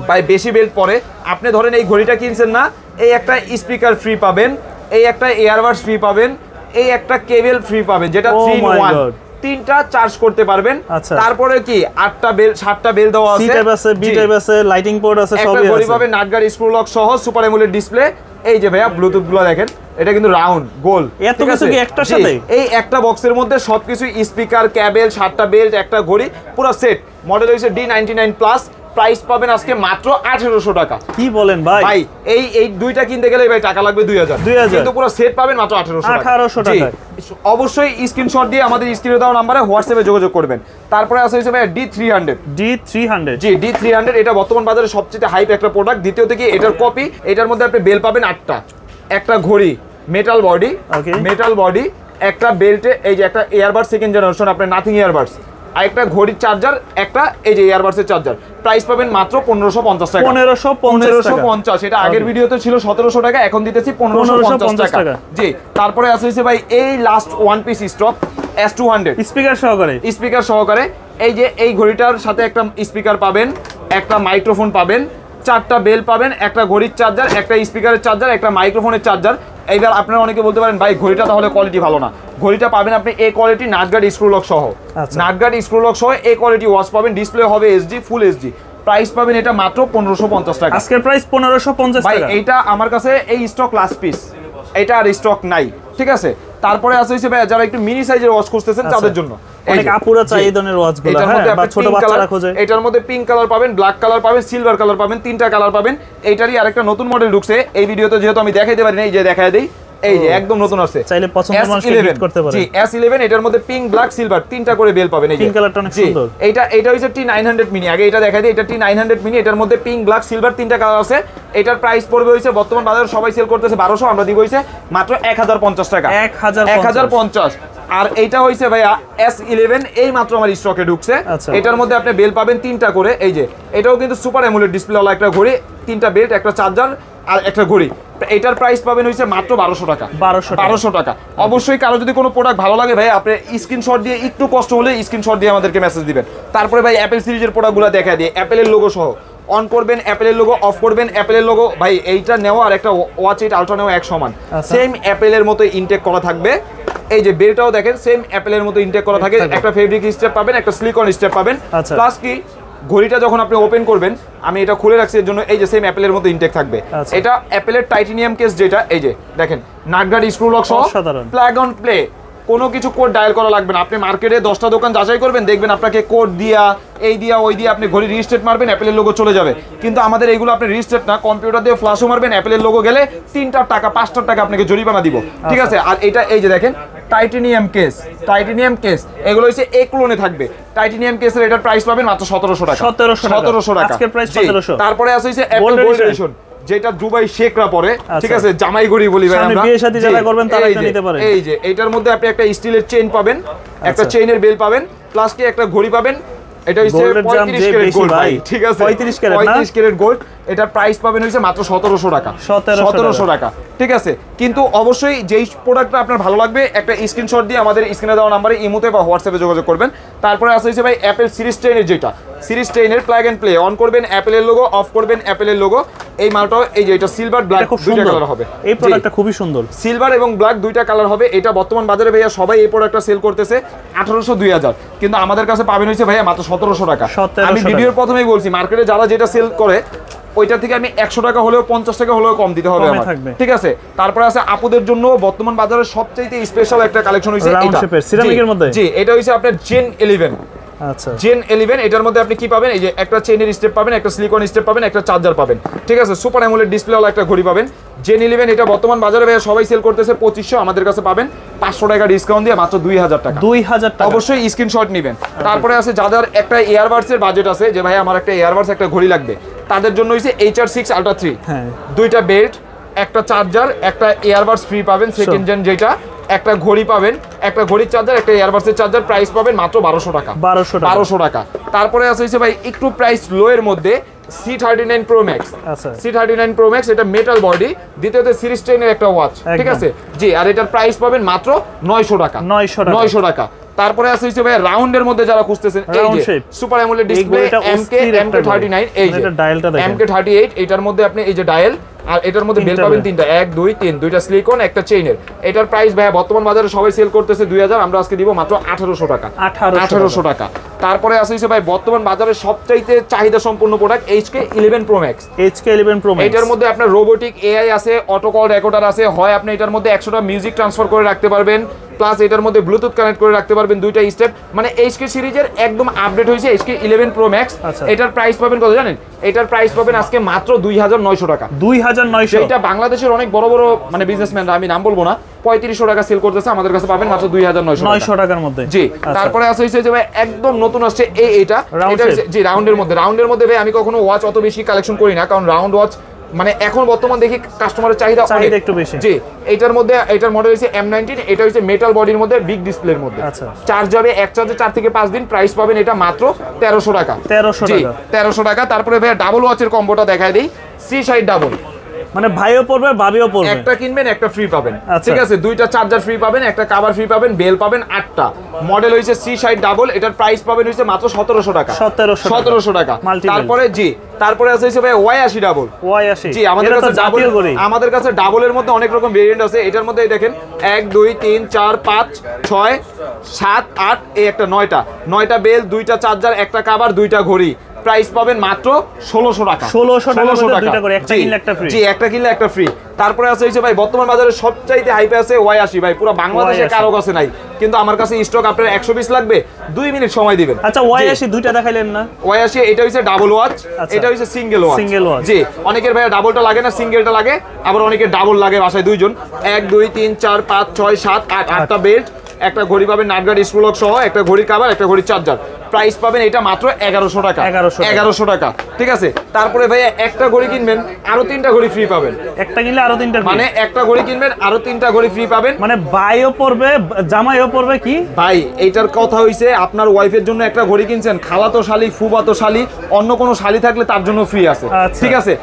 ভাই, বেশি বেল্ট পরে আপনি ধরেন এই ঘড়িটা কিনছেন না, এই একটা স্পিকার ফ্রি পাবেন, এই একটা ইয়ারবাডস ফ্রি পাবেন, এই একটা কেবল ফ্রি পাবেন, যেটা 3 in 1, তিনটা চার্জ করতে পারবেন। তারপরে কি 8টা বেল 7টা বেল দেওয়া আছে, সি টাইপ আছে, বি টাইপ আছে, লাইটিং পোর্ট আছে, সবই আছে। একটা ঘড়ি পাবেন নাটগার্ড স্ক্রু লক সহ, সুপার অ্যামোলেড ডিসপ্লে। এই যে ভাইয়া ব্লুটুথ গুলো দেখেন, এটা কিন্তু রাউন্ড গোল, এত কিছু কি একটার সাথে? এই একটা বক্সের মধ্যে সবকিছু, স্পিকার, কেবল, 7টা বেল্ট, একটা ঘড়ি, পুরো সেট। মডেল হইছে D99 প্লাস। প্রাইস পাবেন আজকে মাত্র 1800 টাকা। কি বলেন ভাই? ভাই এই দুইটা কিনতে গেলে ভাই টাকা লাগবে 2000, কিন্তু পুরো সেট পাবেন মাত্র 1800 টাকা। অবশ্যই স্ক্রিনশট দিয়ে আমাদের স্ক্রিনে দেওয়া নম্বরে হোয়াটসঅ্যাপে যোগাযোগ করবেন। তারপরে আছে হচ্ছে ভাই D300। জি, D300 এটা বর্তমান বাজারে সবচেয়ে হাইপ একটা প্রোডাক্ট। দ্বিতীয়ত কি এটার কপি, এটার মধ্যে আপনি বেল পাবেন 8টা, একটা ঘড়ি, মেটাল বডি, একটা বেল্টে এই যে একটা ইয়ারবাড সেকেন্ড জেনারেশন আপনার নাথিং ইয়ারবাডস, আর একটা ঘড়ির চার্জার, একটা এই যে ইয়ারবাডসের চার্জার। প্রাইস পাবেন মাত্র 1550 টাকা। 1550। এটা আগের ভিডিওতে ছিল 1700 টাকা, এখন দিতেছি 1550 টাকা। জি, তারপরে আছে ভাই এই last one piece stock S200 speaker সহকারে। এই যে এই ঘড়িটার সাথে একটা স্পিকার পাবেন, একটা মাইক্রোফোন পাবেন, 4টা বেল পাবেন, একটা ঘড়ির চার্জার, একটা স্পিকারের চার্জার, একটা মাইক্রোফোনের চার্জার। এইবার আপনারা অনেকে বলতে পারেন ভাই ঘড়িটা তাহলে কোয়ালিটি ভালো না। ঘড়িটা পাবেন আপনি এ কোয়ালিটি নাটগার্ড স্ক্রু লক সহ, নাটগার্ড স্ক্রু লক সহ এ কোয়ালিটি ওয়াচ পাবেন। ডিসপ্লে হবে এইচডি, ফুল এইচডি। প্রাইস পাবেন এটা মাত্র 1550 টাকা। আজকের প্রাইস 1550 ভাই টাকা। এইটা আমার কাছে এই স্টক লাস্ট পিস, এটা আর স্টক নাই, ঠিক আছে। তারপরে আছে হইছে ভাই যারা একটু মিনি সাইজের ওয়াচ খুঁজতেছেন তাদের জন্য অনেক আপুরা চাই এই ধরনের ওয়াচগুলো, হ্যাঁ, বা ছোট বাচ্চারা খোঁজে। এটার মধ্যে পিঙ্ক কালার পাবেন, ব্ল্যাক কালার পাবেন, সিলভার কালার পাবেন, 3টা কালার পাবেন। এইটারই আরেকটা নতুন মডেল ঢুকছে এই ভিডিওতে, যেহেতু আমি দেখাইতে পারি না, এই যে দেখায় দেই, এই যে একদম নতুন আছে, চাইলে পছন্দের মানুষকে গিফট করতে পারেন। জি S11, এটার মধ্যে পিঙ্ক, ব্ল্যাক, সিলভার 3টা করে বেল পাবেন। এই যে পিঙ্ক কালারটা অনেক সুন্দর। এটা হইছে T900 মিনি, আগে এটা দেখাই দিই, এটা T900 মিনি। এটার মধ্যে পিঙ্ক, ব্ল্যাক, সিলভার 3টা কালার আছে। এটার প্রাইস পড়বে হইছে বর্তমান বাজারে সবাই সেল করতেছে 1200, আমরা দিব হইছে মাত্র 1050 টাকা। 1050। আর এইটা হইছে ভাইয়া S11, এই মাত্র আমার স্টকে ঢুকছে। এটার মধ্যে আপনি বেল পাবেন 3টা করে। এই যে এটাও কিন্তু সুপার অ্যামোলেড ডিসপ্লে ওয়ালা একটা ঘড়ি, 3টা বেল্ট, একটা চার্জার আর একটা ঘড়ি। এটার প্রাইস পাবেন হইছে মাত্র 1200 টাকা। 1200 টাকা। অবশ্যই কারো যদি কোনো প্রোডাক্ট ভালো লাগে ভাই, আপনি স্ক্রিনশট দিয়ে, একটু কষ্ট হলে স্ক্রিনশট দিয়ে আমাদেরকে মেসেজ দিবেন। তারপরে ভাই অ্যাপেল সিরিজের প্রোডাক্টগুলো দেখা দিয়ে, অ্যাপেলের লোগো সহ অন করবেন, অ্যাপেলের লোগো অফ করবেন, অ্যাপেলের লোগো। ভাই এইটা নেওয়া আর একটা ওয়াচ 8 আলট্রা নেওয়া এক সমান, সেম অ্যাপেলের মতো ইনটেক করা থাকবে। এই যে বেলটাও দেখেন সেম অ্যাপেলের মতো ইনটেক করা থাকে, একটা ফেব্রিক স্টেপ পাবেন, একটা সিলিকন স্টেপ পাবেন। প্লাস কি ঘড়িটা যখন আপনি ওপেন করবেন, আমি এটা খুলে রাখছি এর জন্য, এই যে সেম অ্যাপেলের মতো ইনটেক থাকবে। এটা অ্যাপেলের টাইটানিয়াম কেস, যেটা এই যে দেখেন নাটগার্ড স্ক্রু লক সহ, প্লাগ অন প্লে, কোনো কিছু কোড ডায়াল করা লাগবে না। আপনি মার্কেটে 10টা দোকান যাচাই করবেন, দেখবেন আপনাকে কোড দিয়া, এই দিয়া, ওই দিয়া আপনি ঘড়ি রিস্টেট মারবেন, অ্যাপেলের লোগো চলে যাবে। কিন্তু আমাদের এগুলো আপনি রিস্টেট না, কম্পিউটার দিয়ে ফ্ল্যাশও মারবেন, অ্যাপেলের লোগো গেলে 3টার টাকা 5টার টাকা আপনাকে জরিমানা দিব, ঠিক আছে। আর এটা এই যে দেখেন টাইটানিয়াম কেস, টাইটানিয়াম কেস, এগুলো হচ্ছে এক ক্লোনে থাকবে। টাইটানিয়াম কেসের এটার প্রাইস পাবেন মাত্র 1700 টাকা। 1700 টাকা আজকের প্রাইস 1700। তারপরে আছে হচ্ছে অ্যাপল গোল্ড এডিশন, যেটা দুবাই শেখরা পরে, ঠিক আছে, জামাই ঘড়ি বলি ভাই আমরা, বিয়ে শাদী যারা করবেন তারা এটা নিতে পারেন। এই যে এটার মধ্যে আপনি একটা স্টিলের চেইন পাবেন, একটা চেইনের বেল পাবেন, প্লাস কি একটা ঘড়ি পাবেন। এটা হচ্ছে 35 ক্যারেট গোল্ড ভাই, ঠিক আছে, 35 ক্যারেট গোল্ড। এটার প্রাইস পাবেন হচ্ছে মাত্র 1700 টাকা। 1700 টাকা, ঠিক আছে। কিন্তু অবশ্যই যেই প্রোডাক্টটা আপনার ভালো লাগবে একটা স্ক্রিনশট দিয়ে আমাদের স্ক্রিনে দেওয়া নম্বরে ইমোতে বা হোয়াটসঅ্যাপে যোগাযোগ করবেন। তারপরে আসছে হচ্ছে ভাই অ্যাপেল সিরিজ 10 যেটা series 10 plug and play, on করবেন অ্যাপেলের লোগো, অফ করবেন অ্যাপেলের লোগো। এই মালটাও এই যে এটা সিলভার ব্ল্যাক দুইটা কালার হবে। এই প্রোডাক্টটা খুবই সুন্দর, সিলভার এবং ব্ল্যাক দুইটা কালার হবে। এটা বর্তমান বাজারে ভাইয়া সবাই এই প্রোডাক্টটা সেল করতেছে 1800 2000, কিন্তু আমাদের কাছে পাবেন হচ্ছে ভাইয়া মাত্র 1700 টাকা। আমি ভিডিওর প্রথমেই বলছি মার্কেটে যারা যেটা সেল করে ওইটা থেকে আমি 100 টাকা হলেও 50 টাকা হলেও কম দিতে হবে আমার, ঠিক আছে। তারপরে আছে আপুদের জন্য বর্তমান বাজারে সবচেয়ে স্পেশাল একটা কালেকশন হইছে এটা সিরামিকের মধ্যে। জি, এটা হইছে আপনার জেন 11। আচ্ছা, জেন 11, এটার মধ্যে আপনি কি পাবেন, এই যে একটা চেইনের স্টেপ পাবেন, একটা সিলিকন স্টেপ পাবেন, একটা চার্জার পাবেন, ঠিক আছে। সুপার অ্যামোলেড ডিসপ্লে ওয়ালা একটা ঘড়ি পাবেন। জেন 11 এটা বর্তমান বাজারে ভাইয়া সবাই সেল করতেছে 2500, আমাদের কাছে পাবেন 500 টাকা ডিসকাউন্ট দিয়ে মাত্র 2000 টাকা। 2000 টাকা, অবশ্যই স্ক্রিনশট নেবেন। তারপরে আছে যাদের একটা এয়ারবাডস এর বাজেট আছে, যে ভাই আমার একটা এয়ারবাডস একটা ঘড়ি লাগবে, তাদের জন্য হইছে HR6 Ultra 3, দুইটা বেল্ট, একটা চার্জার, একটা এয়ারবাডস ফ্রি পাবেন সেকেন্ড জেন, যেটা একটা ঘড়ি পাবেন, একটা ঘড়ির চার্জার, একটা এয়ারবাডসের চার্জার। প্রাইস পাবেন মাত্র 1200 টাকা। 1200 টাকা। তারপরে আছে হইছে ভাই একটু প্রাইস লো এর মধ্যে C39 Pro Max। আচ্ছা, C39 Pro Max, এটা মেটাল বডি, দ্বিতীয়তে সিরিজ 10 এর একটা ওয়াচ, ঠিক আছে জি। আর এটার প্রাইস পাবেন মাত্র 900 টাকা। 900 টাকা। তারপরে আছে হইছে ভাই রাউন্ডের মধ্যে যারা খুঁজতেছেন, এই যে সুপার অ্যামোলেড ডিসপ্লে MK39, এই যে MK38, এটার মধ্যে আপনি এই যে ডায়াল, আর এটার মধ্যে বেল পাবেন 3টা, 1 2 3, দুইটা সিলিকন, একটা চেইনের। এটার প্রাইস ভাই বর্তমান বাজারে সবাই সেল করতেছে 2000, আমরা আজকে দিব মাত্র 1800 টাকা। 1800 টাকা। তারপরে আছে ভাই বর্তমান বাজারে সবচাইতে চাহিদা সম্পন্ন product HK11 Pro Max। HK11 Pro Max, এটার মধ্যে আপনার রোবোটিক AI আছে, অটো কল রেকর্ডার আছে, হয় আপনি এটার মধ্যে 100টা মিউজিক ট্রান্সফার করে রাখতে পারবেন, প্লাস এটার মধ্যে ব্লুটুথ কানেক্ট করে রাখতে পারবেন, দুইটা স্টেপ। মানে HK সিরিজের একদম আপডেট হয়েছে HK11 Pro Max। এটার প্রাইস পাবেন কত জানেন? এটার প্রাইস পাবেন আজকে মাত্র 2900 টাকা। 2900, এটা বাংলাদেশের অনেক বড় বড় মানে বিজনেসম্যানরা, আমি নাম বলবো না, 3500 টাকা সেল করতেছে, আমাদের কাছে পাবেন মাত্র 2900 টাকার মধ্যে। জি, তারপরে আছে হইছে যে ভাই একদম নতুন আসছে এটা জি রাউন্ডের মধ্যে। রাউন্ডের মধ্যে ভাই আমি কখনো ওয়াচ অত বেশি কালেকশন করি না, কারণ রাউন্ড ওয়াচ মানে এখন বর্তমান দেখি কাস্টমারের চাহিদা একটু বেশি। জি, এটার মধ্যে এটার মডেল হচ্ছে M19, এটা হচ্ছে মেটাল বডির মধ্যে, বিগ ডিসপ্লের মধ্যে। আচ্ছা, চার্জ হবে এক চার্জে 4 থেকে 5 দিন। প্রাইস পাবেন এটা মাত্র 1300 টাকা। 1300 টাকা। তারপরে ভাই ডাবল ওয়াচের কম্বোটা দেখায় দেই, C60 ডাবল, মানে ভাইও পড়বে ভাবিও পড়বে, একটা কিনবেন একটা ফ্রি পাবেন, ঠিক আছে। দুইটা চার্জার ফ্রি পাবেন, একটা কভার ফ্রি পাবেন, বেল পাবেন 8টা। মডেল হইছে C60 ডাবল, এটার প্রাইস পাবেন হইছে মাত্র 1700 টাকা। 1700 টাকা। তারপরে জি তারপরে আছে হচ্ছে ভাই Y80 ডাবল। জি আমাদের কাছে ডাবলের মধ্যে অনেক রকম ভেরিয়েন্ট আছে। এটার মধ্যে দেখেন 1 2 3 4 5 6 7 8 এই একটা 9টা বেল, 2টা চার্জার, একটা কভার, 2টা ঘড়ি। প্রাইস পাবেন মাত্র 1600 টাকা। 1600 টাকা দুইটা করে, একটা কিনলে একটা ফ্রি। জি একটা কিনলে একটা ফ্রি। তারপরে আছে হচ্ছে ভাই বর্তমান বাজারে সবচাইতে হাইপে আছে Y80 ভাই, পুরো বাংলাদেশে কারো কাছে নাই, কিন্তু আমার কাছে স্টক আপনার 100 পিস লাগবে, 2 মিনিট সময় দিবেন। আচ্ছা Y80 দুইটা দেখাইলেন না? Y80 এটা হচ্ছে ডাবল ওয়াচ, এটা হচ্ছে সিঙ্গেল ওয়াচ। জি অনেকের ভাই ডাবলটা লাগে না, সিঙ্গেলটা লাগে, আবার অনেকের ডাবল লাগে বাসায় দুইজন। 1 2 3 4 5 6 7 8 8টা বেল্ট, একটা ঘড়ি পাবেন নাটগার্ড স্ক্রু লক সহ, একটা ঘড়ি কভার, একটা ঘড়ি চার্জার। প্রাইস পাবেন এটা মাত্র 1100 টাকা। 1100 টাকা, ঠিক আছে। তারপরে ভাই একটা ঘড়ি কিনবেন আরো 3টা ঘড়ি ফ্রি পাবেন। একটা কিনলে আরো 3টা, মানে একটা ঘড়ি কিনবেন আরো 3টা ঘড়ি ফ্রি পাবেন। মানে ভাইও পড়বে জামাইও পড়বে। কি ভাই এইটার কথা হইছে আপনার ওয়াইফের জন্য একটা ঘড়ি কিনছেন, খালাতো শালি ফুবাতো শালি অন্য কোনো শালি থাকলে তার জন্য ফ্রি আছে, ঠিক আছে।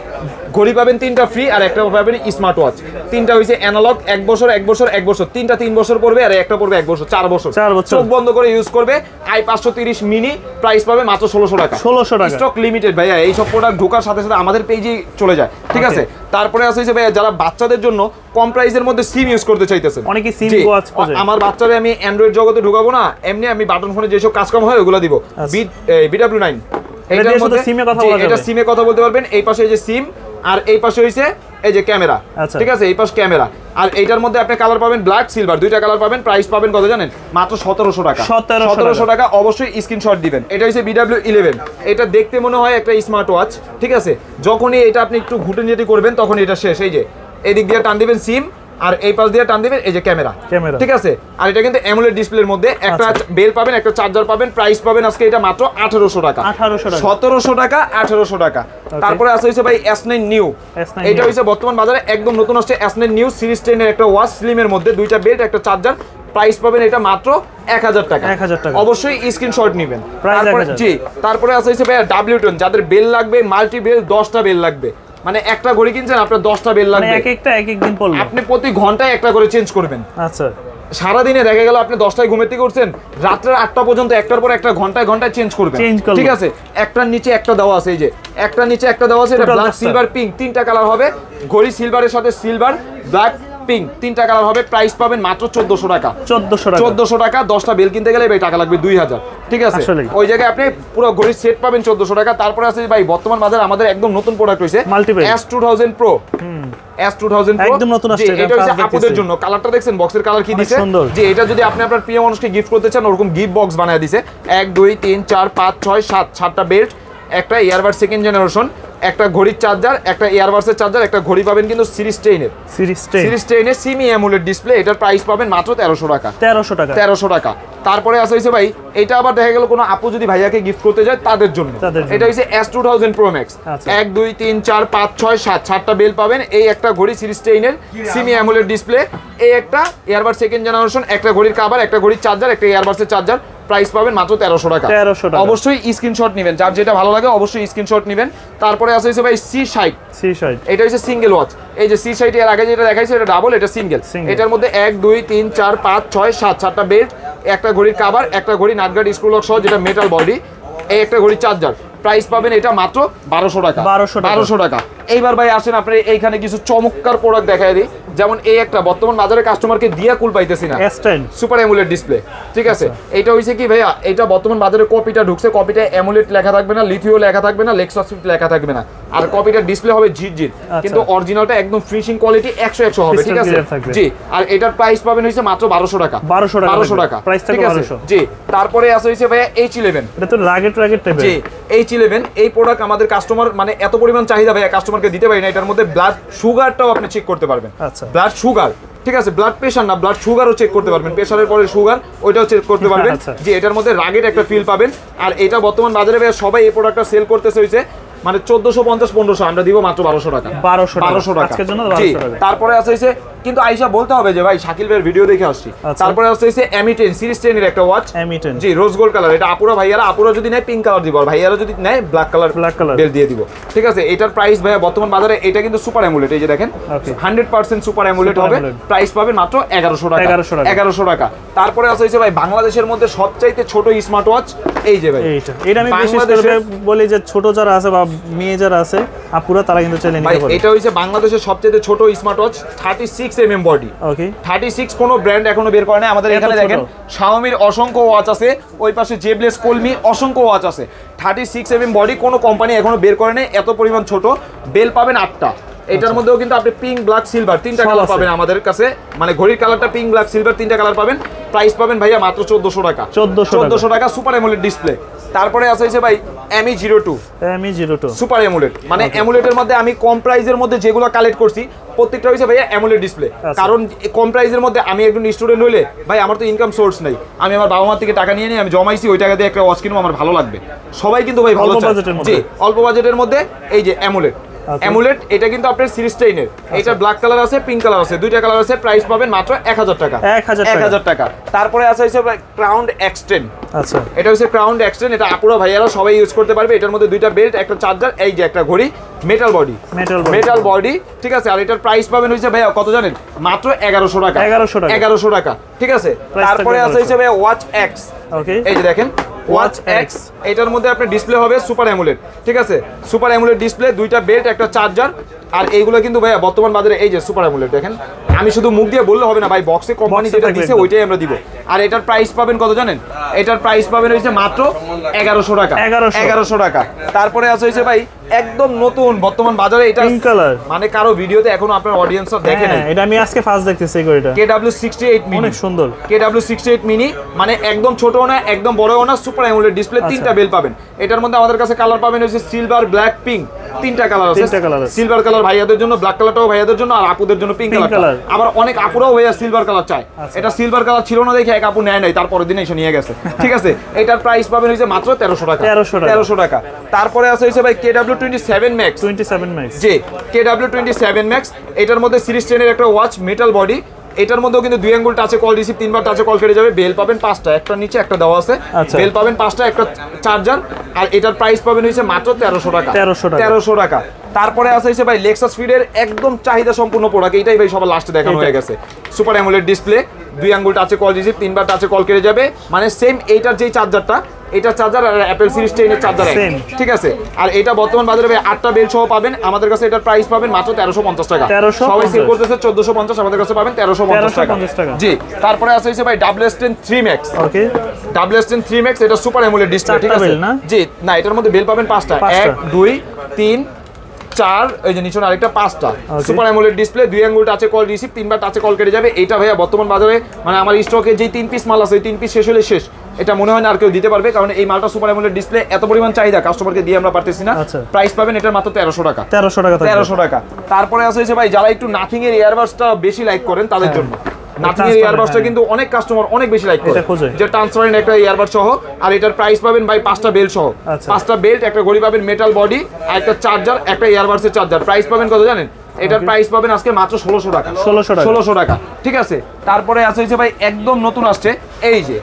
ঘড়ি পাবেন 3টা ফ্রি, আর একটা পাবেন স্মার্ট ওয়াচ। 3টা হইছে অ্যানালগ, 1 বছর 1 বছর 1 বছর, 3টা 3 বছর পড়বে, আর একটা পড়বে 1 বছর 4 বছর। চোখ বন্ধ করে ইউজ করবে। i530 মিনি প্রাইস পাবে মাত্র 1600 টাকা। 1600 টাকা স্টক লিমিটেড ভাইয়া, এই সব প্রোডাক্ট ঢোকার সাথে সাথে আমাদের পেজেই চলে যায়, ঠিক আছে। তারপরে আছে ভাইয়া যারা বাচ্চাদের জন্য কম প্রাইসের মধ্যে সিম ইউজ করতে চাইতেছেন, অনেকে সিম ওয়াচ করে। আমার বাচ্চারে আমি অ্যান্ড্রয়েড জগতে ঢোকাবো না, এমনি আমি বাটন ফোনে যেসব কাজকাম হয় ওগুলো দিব। BW9 এটার মধ্যে সিমে কথা বলা যাবে, এটা সিমে কথা বলতে পারবেন। এই পাশে এই যে সিম, আর এই পাশে হইছে এই যে ক্যামেরা, ঠিক আছে, এই পাশে ক্যামেরা। আর এইটার মধ্যে আপনি কালার পাবেন ব্ল্যাক সিলভার, দুইটা কালার পাবেন। প্রাইস পাবেন কত জানেন? মাত্র 1700 টাকা। 1700 টাকা। অবশ্যই স্ক্রিনশট দিবেন। এটা হচ্ছে BW11, এটা দেখতে মনে হয় একটা স্মার্ট ওয়াচ, ঠিক আছে। যখনই এটা আপনি একটু ঘুটেনজেটি করবেন তখন এটা শেষ। এই যে এদিক দিয়ে টান দিবেন সিম, আর এই পাশ দিয়ে টান দিবেন এই যে ক্যামেরা, ঠিক আছে। আর এটা কিন্তু অ্যামোলেড ডিসপ্লের মধ্যে, একটা বেল পাবেন, একটা চার্জার পাবেন। প্রাইস পাবেন আজকে এটা মাত্র 1800 টাকা। 1700 টাকা 1800 টাকা। তারপরে আছে হচ্ছে ভাই S9 নিউ, এটা হচ্ছে বর্তমান বাজারে একদম নতুন আসছে S9 নিউ সিরিজ 10 এর একটা ওয়াচ, স্লিমের মধ্যে, 2টা বেল্ট, একটা চার্জার। প্রাইস পাবেন এটা মাত্র 1000 টাকা। অবশ্যই স্ক্রিনশট নেবেন। জি তারপরে আছে হচ্ছে ভাই W10, যাদের বেল লাগবে, মাল্টি বেল, 10টা বেল লাগবে, মানে একটা ঘড়ি কিনছেন আপনার 10টা বেল লাগবে, এক একটা এক এক দিন পড়বে, আপনি প্রতি ঘন্টায় একটা করে চেঞ্জ করবেন। আচ্ছা সারাদিনে দেখা গেল আপনি 10টায় ঘুমের থেকে উঠছেন, রাত্রের 8টা পর্যন্ত একটার পর একটা ঘন্টায় ঘন্টায় চেঞ্জ করবেন, ঠিক আছে। একটার নিচে একটা দেওয়া আছে, এই যে একটার নিচে একটা দেওয়া আছে, এটা ব্ল্যাক সিলভার পিঙ্ক, 3টা কালার হবে। ঘড়ি সিলভারের সাথে সিলভার ব্ল্যাক পিঙ্ক 3টা কালার হবে। প্রাইস পাবেন মাত্র 1400 টাকা। 1400 টাকা। 10টা বেল কিনতে গেলে ভাই টাকা লাগবে 2000, ঠিক আছে। ওই জায়গায় আপনি পুরো ঘড়ির সেট পাবেন 1400 টাকা। তারপরে আছে ভাই বর্তমান বাজারে আমাদের একদম নতুন প্রোডাক্ট হইছে S2000 Pro। S2000 Pro একদম নতুন আসছে, এটা হচ্ছে আপুদের জন্য। কালারটা দেখছেন, বক্সের কালার কি দিছে, যে এটা যদি আপনি আপনার প্রিয় মানুষকে গিফট করতে চান, ওরকম গিফট বক্স বানায় দিছে। 1 2 3 4 5 6 7 7টা বেল্ট, একটা ইয়ারবাড সেকেন্ড জেনারেশন, একটা ঘড়ির চার্জার, একটা ইয়ারবাডসের চার্জার, একটা ঘড়ি পাবেন কিন্তু সিরিজ 10 এর, সিরিজ 10 এর সেমি অ্যামোলেড ডিসপ্লে। এটার প্রাইস পাবেন মাত্র 1300 টাকা। 1300 টাকা। তারপরে আছে হইছে ভাই, এটা আবার দেখা গেল কোনো আপু যদি ভাইয়াকে গিফট করতে যায় তাদের জন্য। এটা হইছে S2000 Pro Max। 1 2 3 4 5 6 7 7টা বেল পাবেন। এই একটা ঘড়ি সিরিজ 10 এর সেমি অ্যামোলেড ডিসপ্লে, এই একটা ইয়ারবাড সেকেন্ড জেনারেশন, একটা ঘড়ির কভার, একটা ঘড়ির চার্জার, একটা ইয়ারবাডসের চার্জার। প্রাইস পাবেন মাত্র 1300 টাকা। অবশ্যই স্ক্রিনশট নেবেন, যার যেটা ভালো লাগে অবশ্যই স্ক্রিনশট নেবেন। তারপরে আছে হইছে ভাই C60। এটা হচ্ছে সিঙ্গেল ওয়াচ। এই যে C60 এর আগে যেটা দেখাইছে এটা ডাবল, এটা সিঙ্গেল। এটার মধ্যে 1 2 3 4 5 6 7 7টা বেল্ট, একটা ঘড়ির কভার, একটা ঘড়ি নাটগার্ড স্ক্রু লক সহ, যেটা মেটাল বডি, এই একটা ঘড়ির চার্জার। প্রাইস পাবেন এটা মাত্র 1200 টাকা। 1200 টাকা। এইবার ভাই আসেন আপনি এইখানে কিছু চমৎকার প্রোডাক্ট দেখাই দিই। যেমন এই একটা বর্তমান বাজারে কাস্টমারকে দিয়া কুল পাইতেছি না, S10 সুপার অ্যামোলেড ডিসপ্লে, ঠিক আছে। এটা হইছে কি ভাইয়া, এটা বর্তমান বাজারে কপিটা ঢুকছে, কপিটা অ্যামোলেড লেখা থাকবে না, লিথিও লেখা থাকবে না, লেক্সাস লেখা থাকবে না, আর কপিটার ডিসপ্লে হবে ঝিরঝির, কিন্তু অরিজিনালটা একদম ফিনিশিং কোয়ালিটি 100 হবে, ঠিক আছে। জি আর এটার প্রাইস পাবেন হইছে মাত্র 1200 টাকা। 1200 টাকা প্রাইস থেকে 1200। জি তারপরে আছে হইছে ভাইয়া H11। এটা তো রাগেট টাইপের। জি H11 এই প্রোডাক্ট আমাদের কাস্টমার মানে এত পরিমাণ চাহিদা ভাইয়া, কাস্টমারকে দিতে পারি না। এটার মধ্যে ব্লাড সুগারটাও আপনি চেক করতে পারবেন। আচ্ছা ব্লাড সুগার, ঠিক আছে, ব্লাড প্রেশার না, ব্লাড সুগারও চেক করতে পারবেন, প্রেশারের পরে সুগার ওইটাও চেক করতে পারবেন। যে এটার মধ্যে রাগেট একটা ফিল পাবেন। আর এটা বর্তমান বাজারে ভাইয়া সবাই এই প্রোডাক্টটা সেল করতেছে হইছে মানে 1450 1500, আমরা দিব মাত্র 1200 টাকা। 1200 টাকা আজকের জন্য 1200 টাকা। তারপরে আছে হইছে কিন্তু আইসা বলতে হবে যে ভাই শাকিল ভাইয়ের ভিডিও দেখে আসছি। তারপরে হচ্ছে M10 সিরিজ 10 এর একটা ওয়াচ, M10 জি রোজ গোল্ড কালার। এটা আপুরা ভাইয়ারা, আপুরা যদি নেয় পিঙ্ক কালার দিব, আর ভাইয়ারা যদি নেয় ব্ল্যাক কালার বেল দিয়ে দিব, ঠিক আছে। এটার প্রাইস ভাইয়া বর্তমান বাজারে এটা কিন্তু সুপার অ্যামুলেট, এই যে দেখেন 100% সুপার অ্যামুলেট হবে। প্রাইস পাবেন মাত্র 1100 টাকা, 1100 টাকা। তারপরে আছে ভাই বাংলাদেশের মধ্যে সবচাইতে ছোট স্মার্ট ওয়াচ, এই যে ভাই এটা আমি বিশেষ করে বলি যে ছোট যারা আছে বা মেয়ে যারা আছে আপুরা, তারা কিন্তু চাইলে নিতে পারে। এটা হইছে বাংলাদেশের সবচেয়ে ছোট স্মার্ট ওয়াচ, 36 mm বডি। ওকে, 36 কোনো ব্র্যান্ড এখনো বের করে না। আমাদের এখানে দেখেন Xiaomi অসংখ্য ওয়াচ আছে, ওই পাশে জেবলেস কোলমি অসংখ্য ওয়াচ আছে। 36 mm বডি কোনো কোম্পানি এখনো বের করে নাই, এত পরিমাণ ছোট। বেল পাবেন 8টা। এটার মধ্যেও কিন্তু আপনি পিঙ্ক, ব্ল্যাক, সিলভার তিনটা কালার পাবেন আমাদের কাছে, মানে ঘড়ির কালারটা পিঙ্ক, ব্ল্যাক, সিলভার তিনটা কালার পাবেন। প্রাইস পাবেন ভাইয়া মাত্র 1400 টাকা, 1400 টাকা সুপার অ্যামোলেড ডিসপ্লে। তারপরে আছে ভাই ME02 সুপার অ্যামোলেড, মানে অ্যামোলেডের মধ্যে আমি কম প্রাইসের মধ্যে যেগুলো কালেক্ট করছি প্রত্যেকটা হইছে ভাইয়া অ্যামোলেড ডিসপ্লে। কারণ কম প্রাইসের মধ্যে আমি একজন স্টুডেন্ট হইলে ভাই আমার তো ইনকাম সোর্স নাই, আমি আমার বাবা মার থেকে টাকা নিয়ে নিই, আমি জমাইছি, ওই টাকা দিয়ে একটা ওয়াচ কিনবো, আমার ভালো লাগবে। সবাই কিন্তু ভাই ভালো চায়, জি অল্প বাজেটের মধ্যে এই যে অ্যামোলেড। এটা কিন্তু আপনার সিরিজ 10 এর, এটা ব্ল্যাক কালার আছে, পিঙ্ক কালার আছে, দুইটা কালার আছে। প্রাইস পাবেন মাত্র 1000 টাকা, 1000 টাকা। তারপরে আছে ক্রাউন X10। আচ্ছা, এটা হচ্ছে ক্রাউন X10, এটা আপুরা ভাইয়ারা সবাই ইউজ করতে পারবে। এটার মধ্যে দুইটা বেল্ট, একটা চার্জার, এই যে একটা ঘড়ি, মেটাল বডি, ঠিক আছে। আর এটার প্রাইস পাবেন হচ্ছে ভাইয়া কত জানেন? মাত্র 1100 টাকা, 1100 টাকা, ঠিক আছে। তারপরে আছে ভাইয়া ওয়াচ X। ওকে, এই যে দেখেন ওয়াচ X, এটার মধ্যে আপনার ডিসপ্লে হবে সুপার অ্যামোলেড, ঠিক আছে। সুপার অ্যামোলেড ডিসপ্লে, দুইটা বেল্ট, একটা চার্জার। আর এইগুলো কিন্তু ভাইয়া বর্তমান বাজারে এই যে সুপার অ্যামোলেড দেখেন, আমি শুধু মুখ দিয়ে বললে হবে না ভাই, বক্সে কোম্পানি যেটা দিয়েছে ওইটাই আমরা দিব। আর এটার প্রাইস পাবেন কত জানেন? এটার প্রাইস পাবেন হচ্ছে মাত্র 1100 টাকা, 1100 টাকা। তারপরে আছে হচ্ছে ভাই একদম নতুন বর্তমান বাজারে, এটা পিঙ্ক কালার, মানে কারো ভিডিওতে এখনো আপনার অডিয়েন্সরা দেখে নাই। এটা আমি আজকে ফার্স্ট দেখতেছি এই ঘড়িটা, KW68 মিনি, অনেক সুন্দর। KW68 মিনি, মানে একদম ছোটও না একদম বড়ও না, সুপার অ্যামোলেড ডিসপ্লে, তিনটা বেল পাবেন। এটার মধ্যে আমাদের কাছে কালার পাবেন হচ্ছে সিলভার, ব্ল্যাক, পিঙ্ক, তিনটা কালার আছে। সিলভার কালার ভাইয়াদের জন্য, ব্ল্যাক কালারটাও ভাইয়াদের জন্য, আর আপুদের জন্য পিঙ্ক কালার। আবার অনেক আপুরাও ভাইয়া সিলভার কালার চায়। এটা সিলভার কালার ছিল না দেখে এক আপু নেয় নাই, তারপরের দিন এসে নিয়ে গেছে, ঠিক আছে। এটার প্রাইস পাবেন হচ্ছে মাত্র 1300 টাকা, 1300 টাকা। তারপরে আছে হচ্ছে ভাই KW27 Max, জি KW27 Max। এটার মধ্যে সিরিজ 10 এর একটা ওয়াচ, মেটাল বডি। এটার মধ্যেও কিন্তু 2 আঙ্গুল টাচে কল রিসিভ, 3বার টাচে কল কেটে যাবে। বেল পাবেন 5টা, একটা নিচে একটা দেওয়া আছে, বেল পাবেন 5টা, একটা চার্জার। আর এটার প্রাইস পাবেন হচ্ছে মাত্র 1300 টাকা, 1300 টাকা। তারপরে আছে হচ্ছে ভাই লেক্সাস ফিডের একদম চাহিদা সম্পূর্ণ প্রোডাক্ট, এইটাই ভাই সবার লাস্টে দেখানো হয়ে গেছে। সুপার অ্যামোলেড ডিসপ্লে, 2 আঙ্গুল টাচে কল রিসিভ, 3বার টাচে কল কেটে যাবে, মানে সেম এইটার যেই চার্জারটা, এটা চার্জার আর অ্যাপেল সিরিজ 10 এর চার্জার, ঠিক আছে। আর এটা বর্তমান বাজারে 8টা বেল সহ পাবেন আমাদের কাছে। এটার প্রাইস পাবেন মাত্র 1350 টাকা, সবাই সেল করতেছে 1450, আমাদের কাছে পাবেন 1350 টাকা, জি। তারপরে আছে হচ্ছে ভাই WS10 3 Max। ওকে, WS10 3 Max, এটা সুপার অ্যামোলেড ডিসপ্লে, ঠিক আছে, জি। না, এটার মধ্যে বেল পাবেন 5টা, 1 2 3 4, এই যে নিচে আরেকটা 5টা। সুপার অ্যামোলেড ডিসপ্লে, 2 আঙ্গুল টাচে কল রিসিভ, 3বার টাচে কল কেটে যাবে। এটা ভাইয়া বর্তমান বাজারে, মানে আমার স্টকে যেই 3 পিস মাল আছে, ওই 3 পিস শেষ হলে শেষ। এটা মনে হয় না আর কেউ দিতে পারবে, কারণ এই মালটা সুপার অ্যামোলেড ডিসপ্লে, এত পরিমাণ চাহিদা, কাস্টমারকে দিয়ে আমরা পারতেছি না। প্রাইস পাবেন এটার মাত্র 1300 টাকা, 1300 টাকা। তারপরে আছে ভাই যারা একটু নাথিং এর ইয়ারবাডসটা বেশি লাইক করেন তাদের জন্য, নাথিং এর ইয়ারবাডসটা কিন্তু অনেক কাস্টমার অনেক বেশি লাইক করে, যে ট্রান্সপারেন্ট একটা ইয়ারবাড সহ। আর এটার প্রাইস পাবেন ভাই 5টা বেল্ট সহ, 5টা বেল্ট, একটা ঘড়ি পাবেন, মেটাল বডি, আর একটা চার্জার, একটা ইয়ারবাডসের চার্জার। প্রাইস পাবেন কত জানেন? এটার প্রাইস পাবেন আজকে মাত্র 1600 টাকা, 1600 টাকা, ঠিক আছে। তারপরে আছে হচ্ছে ভাই একদম নতুন আসছে, এই যে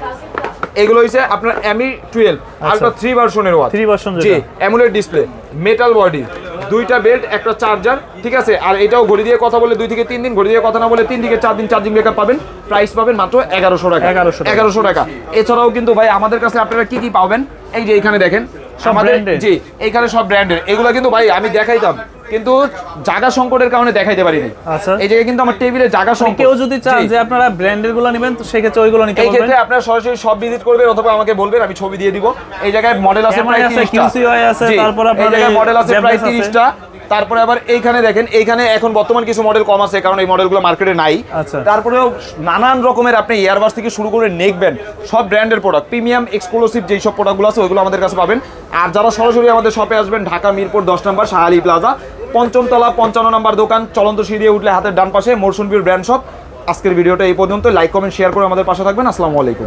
এগুলো হইছে আপনার ME12 আলট্রা 3 ভার্সনের ওয়াচ, 3 ভার্সন, জি অ্যামোলেড ডিসপ্লে, মেটাল বডি, 2টা বেল্ট, একটা চার্জার, ঠিক আছে। আর এটাও ঘড়ি দিয়ে কথা বলে 2 থেকে 3 দিন, ঘড়ি দিয়ে কথা না বলে 3 থেকে 4 দিন চার্জিং ব্যাকআপ পাবেন। প্রাইস পাবেন মাত্র 1100 টাকা, 1100 টাকা। এছাড়াও কিন্তু ভাই আমাদের কাছে আপনারা কি কি পাবেন, এই যে এখানে দেখেন আমাদের, জি এখানে সব ব্র্যান্ডের। এগুলো কিন্তু ভাই আমি দেখাইতাম, কিন্তু জায়গা সংকটের কারণে দেখাইতে পারিনি। আচ্ছা, এই জায়গায় কিন্তু আমার টেবিলে জায়গা সংকট। কেউ যদি চান যে আপনারা ব্র্যান্ডের গুলো নেবেন, তো সেই ক্ষেত্রে ওইগুলো নিতে পারবেন। এই ক্ষেত্রে আপনারা সরাসরি সব ভিজিট করবেন, অথবা আমাকে বলবেন, আমি ছবি দিয়ে দিব। এই জায়গায় মডেল আছে প্রায় 30টা, QCY আছে, তারপর আপনার এই জায়গায় মডেল আছে প্রায় 30টা। তারপরে আবার এইখানে দেখেন, এইখানে এখন বর্তমান কিছু মডেল কম আছে, কারণ এই মডেলগুলো মার্কেটে নাই। তারপরেও নানান রকমের আপনি ইয়ারবাডস থেকে শুরু করে নেকবেন, সব ব্র্যান্ডের প্রোডাক্ট, প্রিমিয়াম এক্সক্লুসিভ যেই সব প্রোডাক্টগুলো আছে ওইগুলো আমাদের কাছে পাবেন। আর যারা সরাসরি আমাদের শপে আসবেন, ঢাকা মিরপুর 10 নম্বর শাহালি প্লাজা, 5ম তলা 55 নম্বর দোকান, চলন্ত সিঁড়ি দিয়ে উঠলে হাতের ডান পাশে মোরসুন বিউর ব্র্যান্ড শপ। আজকের ভিডিওটা এই পর্যন্ত। লাইক কমেন্ট শেয়ার করে আমাদের পাশে থাকবেন। আসসালামু আলাইকুম।